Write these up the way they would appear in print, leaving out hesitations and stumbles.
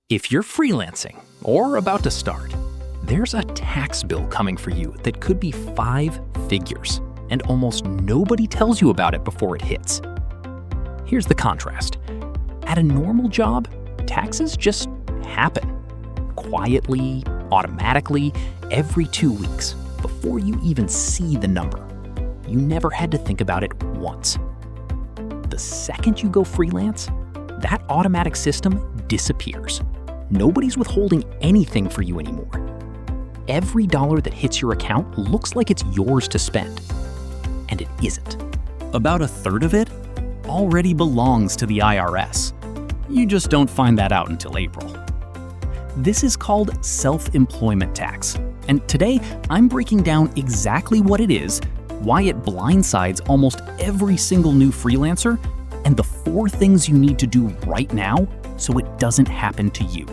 If you're freelancing or about to start, there's a tax bill coming for you that could be 5 figures, and almost nobody tells you about it before it hits. Here's the contrast. At a normal job, taxes just happen. Quietly, automatically, every 2 weeks, before you even see the number. You never had to think about it once. The second you go freelance, that automatic system disappears. Nobody's withholding anything for you anymore. Every dollar that hits your account looks like it's yours to spend. And it isn't. About a third of it already belongs to the IRS. You just don't find that out until April. This is called self-employment tax. And today, I'm breaking down exactly what it is, why it blindsides almost every single new freelancer, and the 4 things you need to do right now so it doesn't happen to you.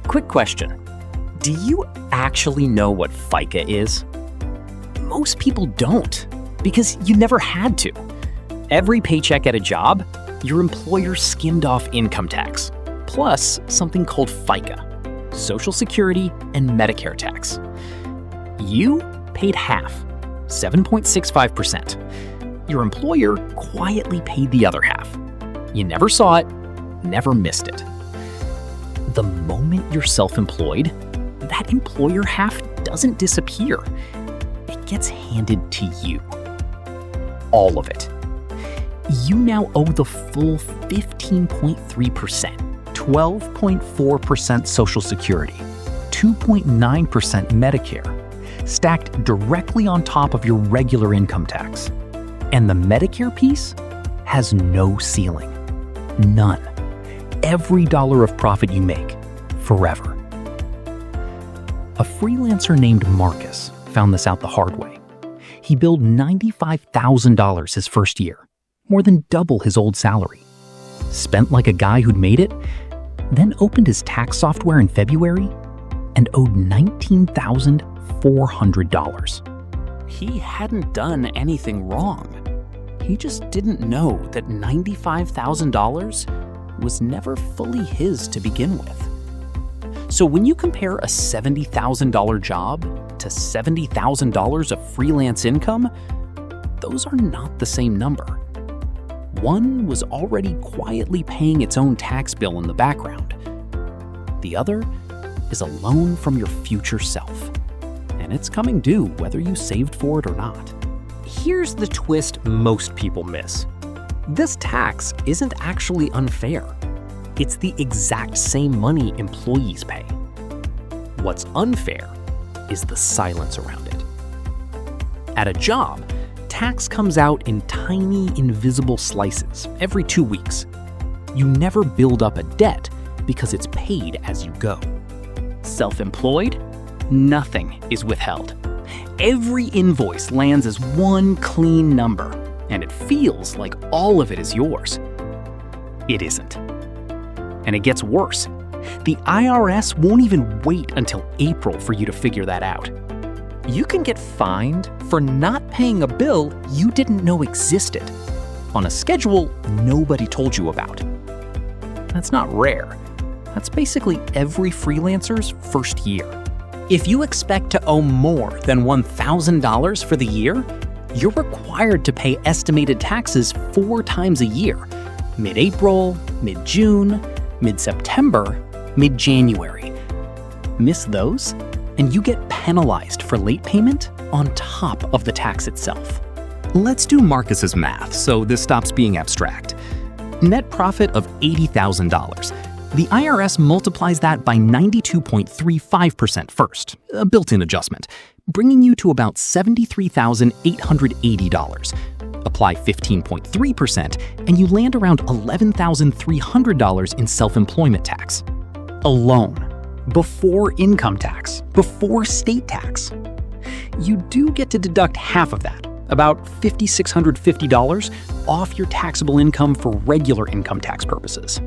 Quick question. Do you actually know what FICA is? Most people don't, because you never had to. Every paycheck at a job, your employer skimmed off income tax, plus something called FICA, Social Security and Medicare tax. You paid half, 7.65%. Your employer quietly paid the other half. You never saw it, never missed it. The moment you're self-employed, that employer half doesn't disappear. It gets handed to you. All of it. You now owe the full 15.3%, 12.4% Social Security, 2.9% Medicare, stacked directly on top of your regular income tax. And the Medicare piece has no ceiling. None. Every dollar of profit you make, forever. A freelancer named Marcus found this out the hard way. He billed $95,000 his first year, more than double his old salary. Spent like a guy who'd made it, then opened his tax software in February and owed $19,400. He hadn't done anything wrong. He just didn't know that $95,000 was never fully his to begin with. So when you compare a $70,000 job to $70,000 of freelance income, those are not the same number. One was already quietly paying its own tax bill in the background. The other is a loan from your future self, and it's coming due whether you saved for it or not. Here's the twist most people miss. This tax isn't actually unfair. It's the exact same money employees pay. What's unfair is the silence around it. At a job, tax comes out in tiny, invisible slices every 2 weeks. You never build up a debt because it's paid as you go. Self-employed, nothing is withheld. Every invoice lands as one clean number, and it feels like all of it is yours. It isn't. And it gets worse. The IRS won't even wait until April for you to figure that out. You can get fined for not paying a bill you didn't know existed, on a schedule nobody told you about. That's not rare. That's basically every freelancer's first year. If you expect to owe more than $1,000 for the year, you're required to pay estimated taxes 4 times a year: mid-April, mid-June, mid-September, mid-January. Miss those, and you get penalized for late payment on top of the tax itself. Let's do Marcus's math so this stops being abstract. Net profit of $80,000. The IRS multiplies that by 92.35% first, a built-in adjustment, bringing you to about $73,880. Apply 15.3%, and you land around $11,300 in self-employment tax. Alone. Before income tax. Before state tax. You do get to deduct half of that, about $5,650, off your taxable income for regular income tax purposes.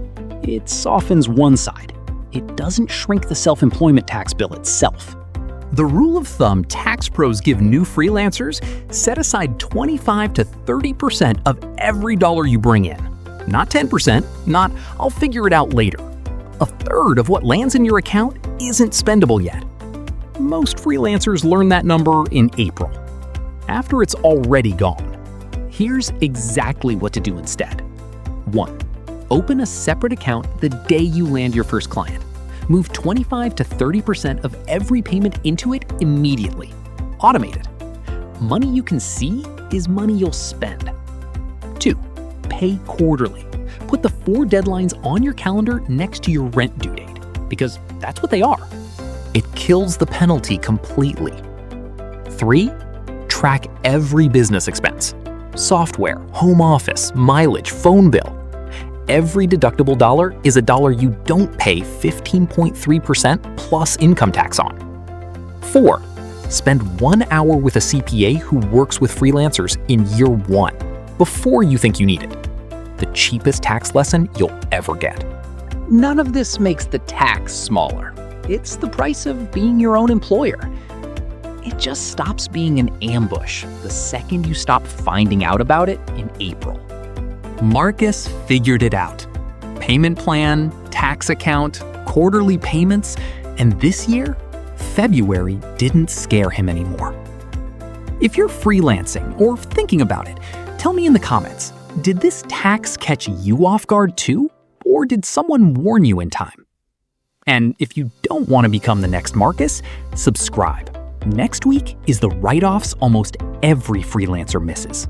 It softens one side. It doesn't shrink the self-employment tax bill itself. The rule of thumb tax pros give new freelancers: set aside 25 to 30% of every dollar you bring in. Not 10%, not "I'll figure it out later." a third of what lands in your account isn't spendable yet. Most freelancers learn that number in April, after it's already gone. Here's exactly what to do instead. 1. Open a separate account the day you land your first client. Move 25 to 30% of every payment into it immediately. Automate it. Money you can see is money you'll spend. 2. Pay quarterly. Put the 4 deadlines on your calendar next to your rent due date, because that's what they are. It kills the penalty completely. 3. Track every business expense. Software, home office, mileage, phone bill. Every deductible dollar is a dollar you don't pay 15.3% plus income tax on. 4. Spend 1 hour with a CPA who works with freelancers in year 1, before you think you need it. The cheapest tax lesson you'll ever get. None of this makes the tax smaller. It's the price of being your own employer. It just stops being an ambush the second you stop finding out about it in April. Marcus figured it out. Payment plan, tax account, quarterly payments, and this year, February didn't scare him anymore. If you're freelancing or thinking about it, tell me in the comments, did this tax catch you off guard too? Or did someone warn you in time? And if you don't want to become the next Marcus, subscribe. Next week is the write-offs almost every freelancer misses.